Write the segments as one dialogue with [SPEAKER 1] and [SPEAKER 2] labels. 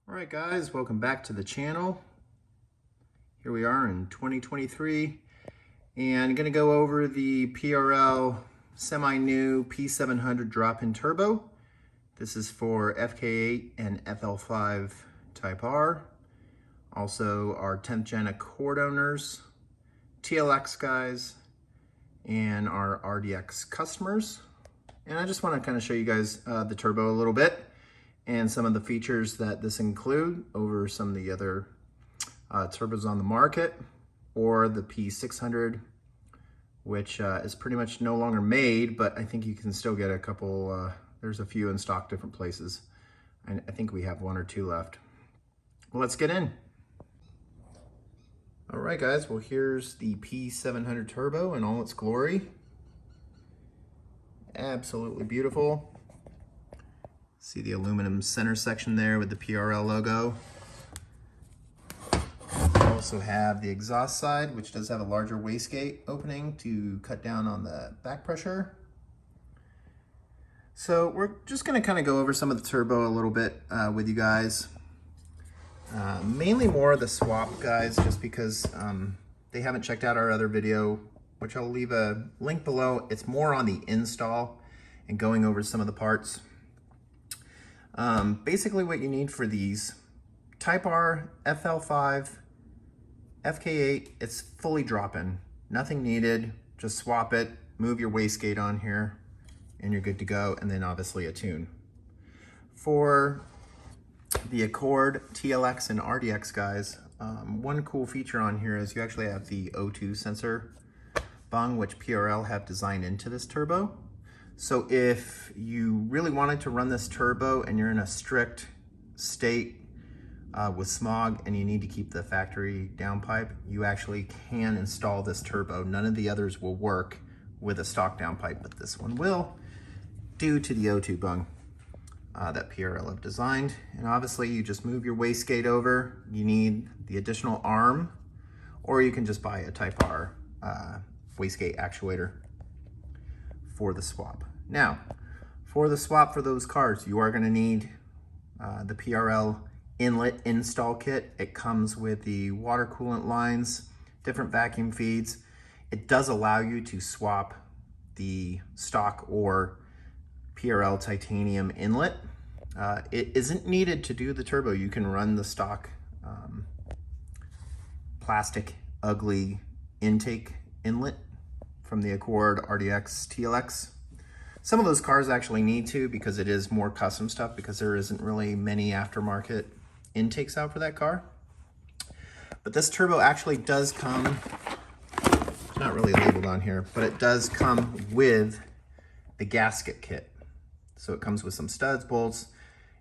[SPEAKER 1] All right, guys, welcome back to the channel. Here we are in 2023, and I'm going to go over the PRL semi-new P700 drop-in turbo. This is for FK8 and FL5 Type R. Also, our 10th gen Accord owners, TLX guys, and our RDX customers. And I just want to kind of show you guys the turbo a little bit and some of the features that this include over some of the other turbos on the market, or the P600, which is pretty much no longer made, but I think you can still get a couple, there's a few in stock different places. And I think we have one or two left. Well, let's get in. All right, guys, well, here's the P700 turbo in all its glory. Absolutely beautiful. See the aluminum center section there with the PRL logo. We also have the exhaust side, which does have a larger wastegate opening to cut down on the back pressure. So we're just going to kind of go over some of the turbo a little bit with you guys. Mainly more of the swap, guys, just because they haven't checked out our other video, which I'll leave a link below. It's more on the install and going over some of the parts. Basically what you need for these Type R, FL5, FK8, it's fully drop-in. Nothing needed, just swap it, move your wastegate on here, and you're good to go, and then obviously a tune. For the Accord, TLX, and RDX guys, one cool feature on here is you actually have the O2 sensor bung, which PRL have designed into this turbo. So if you really wanted to run this turbo and you're in a strict state with smog and you need to keep the factory downpipe, you actually can install this turbo. None of the others will work with a stock downpipe, but this one will, due to the O2 bung that PRL have designed. And obviously you just move your wastegate over. You need the additional arm, or you can just buy a Type R wastegate actuator for the swap. Now, for the swap for those cars, you are going to need the PRL Inlet Install Kit. It comes with the water coolant lines, different vacuum feeds. It does allow you to swap the stock or PRL titanium inlet. It isn't needed to do the turbo. You can run the stock plastic ugly intake inlet from the Accord, RDX, TLX. Some of those cars actually need to, because it is more custom stuff, because there isn't really many aftermarket intakes out for that car. But this turbo actually does come, it's not really labeled on here, but it does come with the gasket kit. So it comes with some studs, bolts,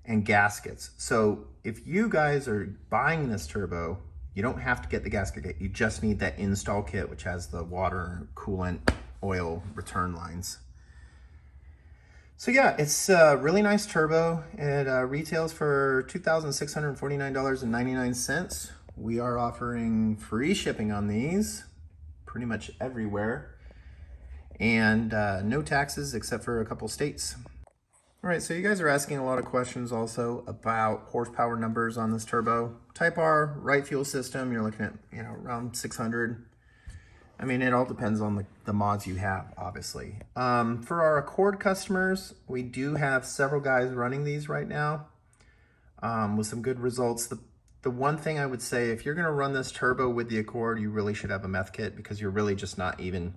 [SPEAKER 1] and gaskets. So if you guys are buying this turbo, you don't have to get the gasket kit. You just need that install kit, which has the water, coolant, oil return lines. So yeah, it's a really nice turbo. It retails for $2,649.99. We are offering free shipping on these pretty much everywhere, and no taxes except for a couple states. All right, so you guys are asking a lot of questions also about horsepower numbers on this turbo. Type R, right fuel system, you're looking at, around 600. I mean, it all depends on the mods you have, obviously. For our Accord customers, we do have several guys running these right now with some good results. The one thing I would say, if you're gonna run this turbo with the Accord, you really should have a meth kit, because you're really just not even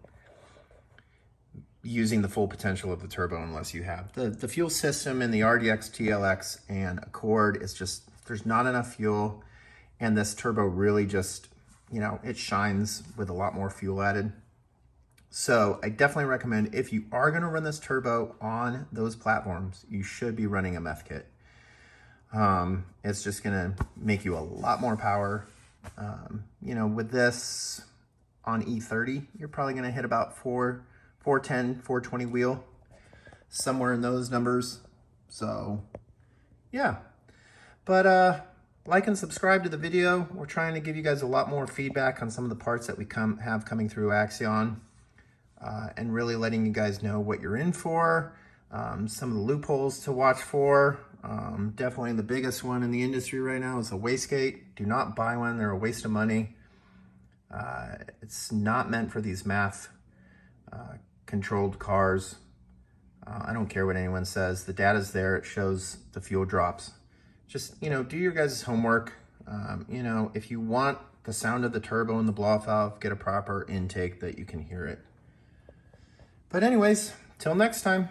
[SPEAKER 1] using the full potential of the turbo unless you have. The fuel system in the RDX, TLX, and Accord is just, there's not enough fuel, and this turbo really just, it shines with a lot more fuel added. So I definitely recommend, if you are gonna run this turbo on those platforms, you should be running a meth kit. It's just gonna make you a lot more power. With this on E30, you're probably gonna hit about 410, 420 wheel, somewhere in those numbers. So yeah, but like and subscribe to the video. We're trying to give you guys a lot more feedback on some of the parts that we have coming through Axion, and really letting you guys know what you're in for, some of the loopholes to watch for, Definitely the biggest one in the industry right now is a wastegate. Do not buy one, they're a waste of money. It's not meant for these math controlled cars. I don't care what anyone says. The data's there, it shows the fuel drops. Just, you know, do your guys' homework. You know, if you want the sound of the turbo and the blow-off valve, get a proper intake that you can hear it. But anyways, till next time.